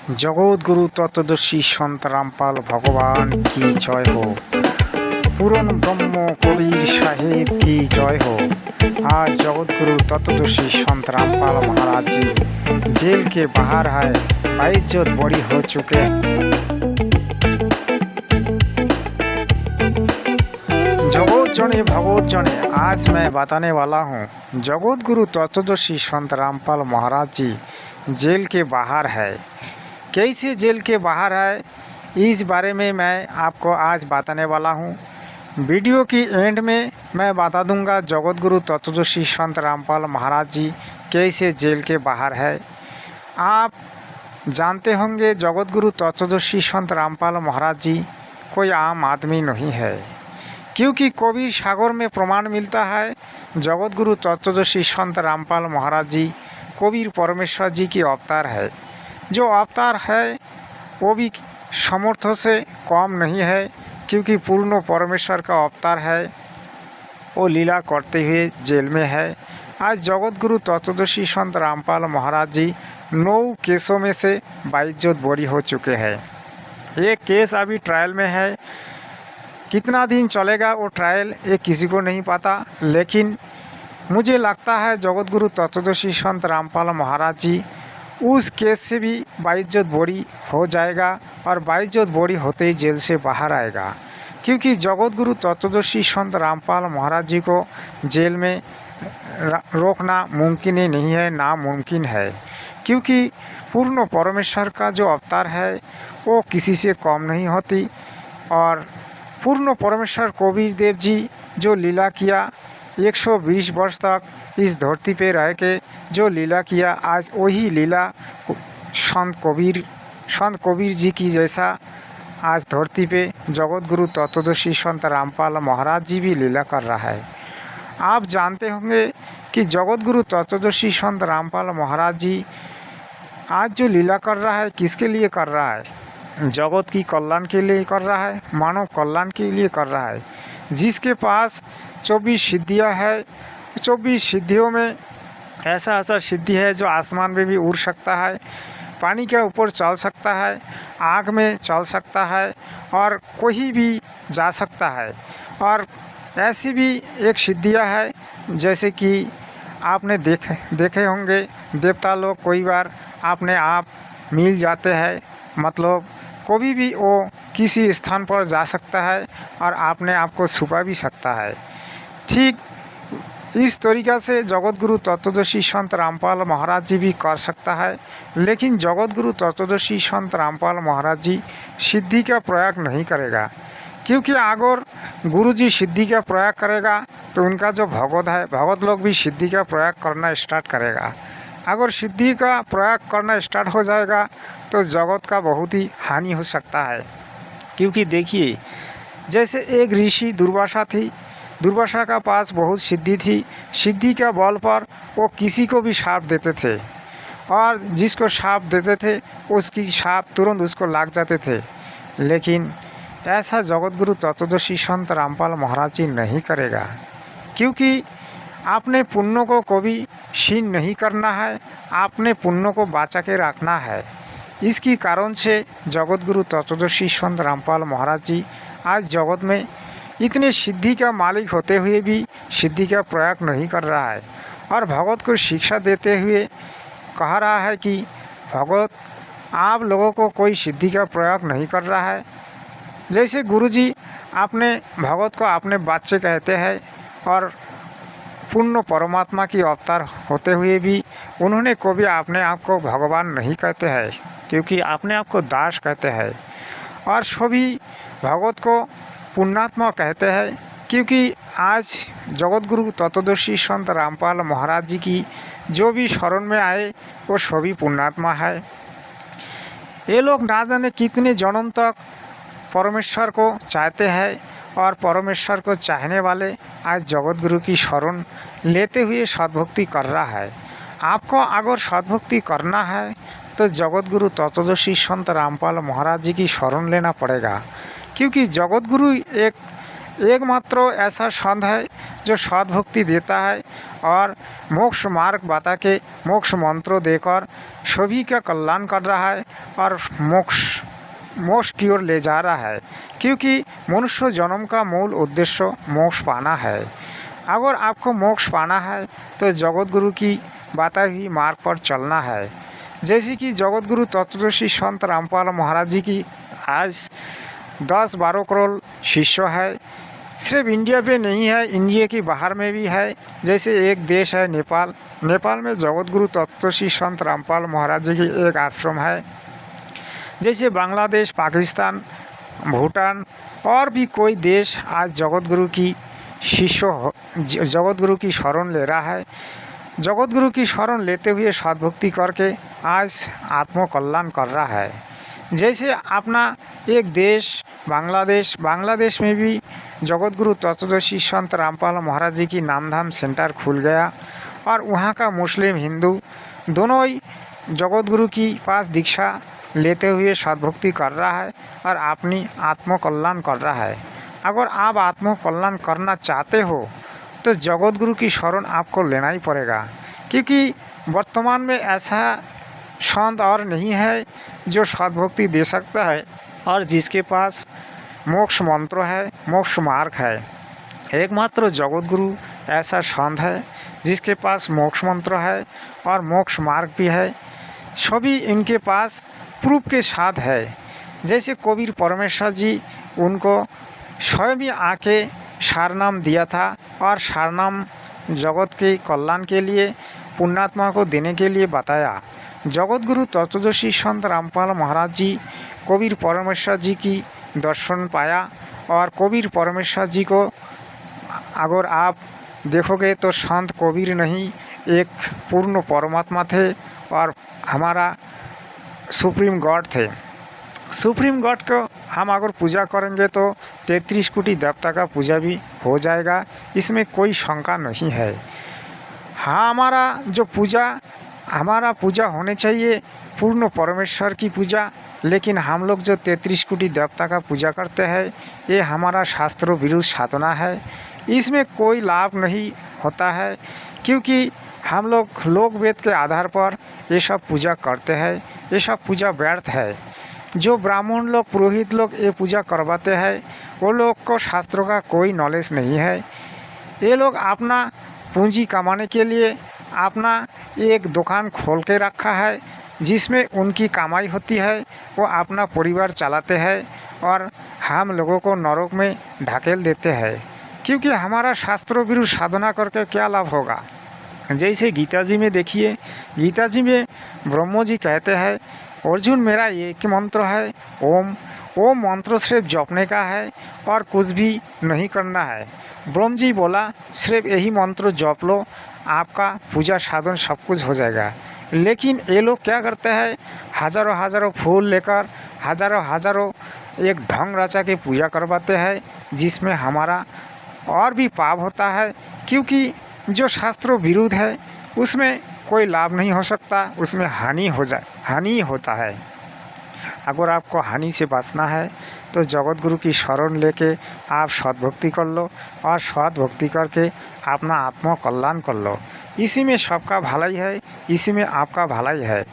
जगत गुरु तत्वदर्शी संत रामपाल भगवान की जय हो। पूर्ण ब्रह्म कबीर साहेब की जय हो। आज जगत गुरु तत्वदर्शी संत रामपाल महाराज जी जेल के बाहर है, बेइज्जत बड़ी हो चुके हैं। जगत जने भगवत जने, आज मैं बताने वाला हूँ जगत गुरु तत्वदर्शी संत रामपाल महाराज जी जेल के बाहर है। कैसे जेल के बाहर है, इस बारे में मैं आपको आज बताने वाला हूँ। वीडियो की एंड में मैं बता दूंगा जगत गुरु तत्वदर्शी संत रामपाल महाराज जी कैसे जेल के बाहर है। आप जानते होंगे जगत गुरु तत्वदर्शी संत रामपाल महाराज जी कोई आम आदमी नहीं है, क्योंकि कबीर सागर में प्रमाण मिलता है जगत गुरु तत्वदर्शी संत रामपाल महाराज जी कबीर परमेश्वर जी की अवतार है। जो अवतार है वो भी समर्थों से कम नहीं है, क्योंकि पूर्ण परमेश्वर का अवतार है। वो लीला करते हुए जेल में है। आज जगत गुरु तत्वदर्शी संत रामपाल महाराज जी 9 केसों में से बेइज्जत बरी हो चुके हैं। एक केस अभी ट्रायल में है, कितना दिन चलेगा वो ट्रायल ये किसी को नहीं पता, लेकिन मुझे लगता है जगत गुरु तत्वदर्शी संत रामपाल महाराज जी उस केस से भी बेइज्जत बरी हो जाएगा और बेइज्जत बरी होते ही जेल से बाहर आएगा, क्योंकि जगत गुरु तत्वदर्शी संत रामपाल महाराज जी को जेल में रोकना मुमकिन ही नहीं है, नामुमकिन है। क्योंकि पूर्ण परमेश्वर का जो अवतार है वो किसी से कम नहीं होती। और पूर्ण परमेश्वर कबीर देव जी जो लीला किया 120 वर्ष तक इस धरती पे रह के जो लीला किया, आज वही लीला संत कबीर जी की जैसा आज धरती पे जगत गुरु तत्वदर्शी संत रामपाल महाराज जी भी लीला कर रहा है। आप जानते होंगे कि जगत गुरु तत्वदर्शी संत रामपाल महाराज जी आज जो लीला कर रहा है किसके लिए कर रहा है? जगत की कल्याण के लिए कर रहा है, मानव कल्याण के लिए कर रहा है। जिसके पास 24 सिद्धियाँ है, 24 सिद्धियों में ऐसा सिद्धि है जो आसमान में भी उड़ सकता है, पानी के ऊपर चल सकता है, आग में चल सकता है और कोई भी जा सकता है। और ऐसी भी एक सिद्धियाँ है, जैसे कि आपने देखे होंगे देवता लोग कई बार अपने आप मिल जाते हैं, मतलब कभी भी वो किसी स्थान पर जा सकता है और अपने आप को छुपा भी सकता है। ठीक इस तरीक़ा से जगत गुरु तत्वदर्शी संत रामपाल महाराज जी भी कर सकता है, लेकिन जगत गुरु तत्वदर्शी संत रामपाल महाराज जी सिद्धि का प्रयोग नहीं करेगा। क्योंकि अगर गुरु जी सिद्धि का प्रयोग करेगा तो उनका जो भगवत है, भगवत लोग भी सिद्धि का प्रयोग करना स्टार्ट करेगा। अगर सिद्धि का प्रयोग करना स्टार्ट हो जाएगा तो जगत का बहुत ही हानि हो सकता है। क्योंकि देखिए, जैसे एक ऋषि दुर्वासा थी, दुर्वासा का पास बहुत सिद्धि थी। सिद्धि का बल पर वो किसी को भी शाप देते थे और जिसको शाप देते थे उसकी शाप तुरंत उसको लग जाते थे। लेकिन ऐसा जगत गुरु तत्वदर्शी संत रामपाल महाराज जी नहीं करेगा, क्योंकि आपने पुण्यों को कभी क्षीण नहीं करना है, आपने पुण्यों को बचा के रखना है। इसकी कारण से जगत गुरु तत्वदर्शी संत रामपाल महाराज जी आज जगत में इतने सिद्धि का मालिक होते हुए भी सिद्धि का प्रयोग नहीं कर रहा है और भगवत को शिक्षा देते हुए कह रहा है कि भगवत आप लोगों को कोई सिद्धि का प्रयोग नहीं कर रहा है। जैसे गुरुजी आपने भगवत को अपने बच्चे कहते हैं और पूर्ण परमात्मा की अवतार होते हुए भी उन्होंने कभी अपने आप को भगवान नहीं कहते हैं, क्योंकि अपने आप को दास कहते हैं। और सभी भगवत को पुण्यात्मा कहते हैं, क्योंकि आज जगत गुरु तत्वदर्शी संत रामपाल महाराज जी की जो भी शरण में आए वो सभी पुण्यात्मा है। ये लोग ना जाने कितने जन्म तक परमेश्वर को चाहते हैं और परमेश्वर को चाहने वाले आज जगत गुरु की शरण लेते हुए सद्भक्ति कर रहा है। आपको अगर सद्भक्ति करना है तो जगत गुरु तत्वदर्शी संत रामपाल महाराज जी की शरण लेना पड़ेगा, क्योंकि जगत गुरु एक एकमात्र ऐसा संत है जो सद्भक्ति देता है और मोक्ष मार्ग बता के मोक्ष मंत्र देकर सभी का कल्याण कर रहा है और मोक्ष की ओर ले जा रहा है, क्योंकि मनुष्य जन्म का मूल उद्देश्य मोक्ष पाना है। अगर आपको मोक्ष पाना है तो जगत गुरु की बताई हुई मार्ग पर चलना है। जैसे कि जगत गुरु तत्वदर्शी संत रामपाल महाराज जी की आज 10-12 करोड़ शिष्य है। सिर्फ इंडिया पे नहीं है, इंडिया के बाहर में भी है। जैसे एक देश है नेपाल, नेपाल में जगत गुरु तत्वदर्शी संत रामपाल महाराज जी की एक आश्रम है। जैसे बांग्लादेश, पाकिस्तान, भूटान और भी कोई देश आज जगत गुरु की जगत गुरु की शरण ले रहा है। जगत गुरु की शरण लेते हुए सद्भक्ति करके आज आत्म कल्याण कर रहा है। जैसे अपना एक देश बांग्लादेश में भी जगत गुरु तत्वदर्शी संत रामपाल महाराज जी की नामधाम सेंटर खुल गया और वहाँ का मुस्लिम हिंदू दोनों ही जगत गुरु की पास दीक्षा लेते हुए सद्भक्ति कर रहा है और अपनी आत्म कल्याण कर रहा है। अगर आप आत्म कल्याण करना चाहते हो तो जगत गुरु की शरण आपको लेना ही पड़ेगा, क्योंकि वर्तमान में ऐसा संत और नहीं है जो सद्भक्ति दे सकता है और जिसके पास मोक्ष मंत्र है, मोक्ष मार्ग है। एकमात्र जगत गुरु ऐसा संत है जिसके पास मोक्ष मंत्र है और मोक्ष मार्ग भी है। सभी इनके पास प्रूफ के साथ है। जैसे कबीर परमेश्वर जी उनको स्वयं ही आके सारनाम दिया था और सारनाम जगत के कल्याण के लिए पुण्यात्मा को देने के लिए बताया। जगत गुरु तत्वदर्शी संत रामपाल महाराज जी कबीर परमेश्वर जी की दर्शन पाया और कबीर परमेश्वर जी को अगर आप देखोगे तो संत कबीर नहीं, एक पूर्ण परमात्मा थे और हमारा सुप्रीम गॉड थे। सुप्रीम गॉड को हम अगर पूजा करेंगे तो 33 कोटि देवता का पूजा भी हो जाएगा, इसमें कोई शंका नहीं है। हाँ, हमारा पूजा होने चाहिए पूर्ण परमेश्वर की पूजा, लेकिन हम लोग जो 33 कोटि देवता का पूजा करते हैं ये हमारा शास्त्रों विरुद्ध साधना है। इसमें कोई लाभ नहीं होता है, क्योंकि हम लोग वेद के आधार पर ये सब पूजा करते हैं। ये सब पूजा व्यर्थ है। जो ब्राह्मण लोग, पुरोहित लोग ये पूजा करवाते हैं वो लोग को शास्त्रों का कोई नॉलेज नहीं है। ये लोग अपना पूंजी कमाने के लिए अपना एक दुकान खोल के रखा है जिसमें उनकी कमाई होती है, वो अपना परिवार चलाते हैं और हम लोगों को नरक में ढकेल देते हैं, क्योंकि हमारा शास्त्रों विरुद्ध साधना करके क्या लाभ होगा। जैसे गीता जी में देखिए, गीता जी में ब्रह्मा जी कहते हैं अर्जुन मेरा एक ही मंत्र है ओम। ओम मंत्र सिर्फ जपने का है और कुछ भी नहीं करना है। ब्रह्म जी बोला सिर्फ यही मंत्र जप लो, आपका पूजा साधन सब कुछ हो जाएगा। लेकिन ये लोग क्या करते हैं, हज़ारों फूल लेकर हज़ारों एक ढंग रचा के पूजा करवाते हैं, जिसमें हमारा और भी पाप होता है, क्योंकि जो शास्त्रों विरुद्ध है उसमें कोई लाभ नहीं हो सकता, उसमें हानि होता है। अगर आपको हानि से बचना है तो जगत गुरु की शरण लेके आप सद्भक्ति कर लो और सद्भक्ति करके अपना आत्मा कल्याण कर लो। इसी में सबका भलाई है, इसी में आपका भलाई है।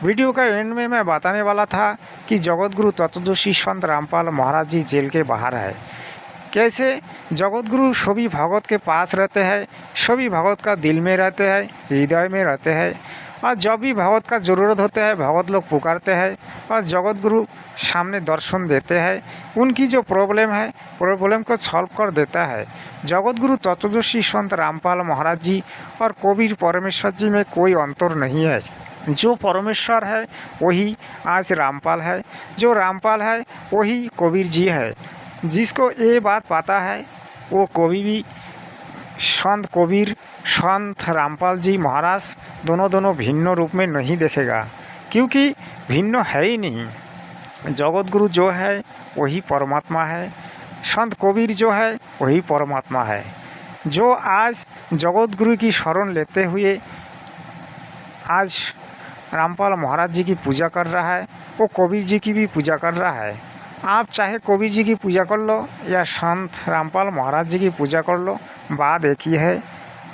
वीडियो का एंड में मैं बताने वाला था कि जगत गुरु तत्वदर्शी संत रामपाल महाराज जी जेल के बाहर है। कैसे जगत गुरु सभी भगत के पास रहते हैं, सभी भगत का दिल में रहते हैं, हृदय में रहते हैं, और जब भी भगत का ज़रूरत होता है भगत लोग पुकारते हैं और जगत गुरु सामने दर्शन देते हैं। उनकी जो प्रॉब्लम है प्रॉब्लम को सॉल्व कर देता है। जगत गुरु तत्वदर्शी संत रामपाल महाराज जी और कबीर परमेश्वर जी में कोई अंतर नहीं है। जो परमेश्वर है वही आज रामपाल है, जो रामपाल है वही कबीर जी है। जिसको ये बात पता है वो कभी भी संत कबीर संत रामपाल जी महाराज दोनों भिन्न रूप में नहीं देखेगा, क्योंकि भिन्न है ही नहीं। जगत गुरु जो है वही परमात्मा है, संत कबीर जो है वही परमात्मा है। जो आज जगत गुरु की शरण लेते हुए आज रामपाल महाराज जी की पूजा कर रहा है वो कबीर जी की भी पूजा कर रहा है। आप चाहे कवि जी की पूजा कर लो या संत रामपाल महाराज जी की पूजा कर लो, बात एक ही है।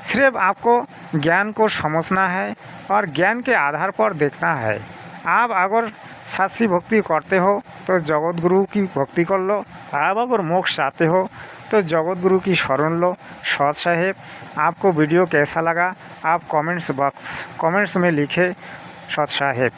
सिर्फ आपको ज्ञान को समझना है और ज्ञान के आधार पर देखना है। आप अगर साक्षी भक्ति करते हो तो जगत गुरु की भक्ति कर लो। आप अगर मोक्ष चाहते हो तो जगत गुरु की शरण लो। सत साहेब, आपको वीडियो कैसा लगा आप कमेंट्स में लिखे। सत साहेब।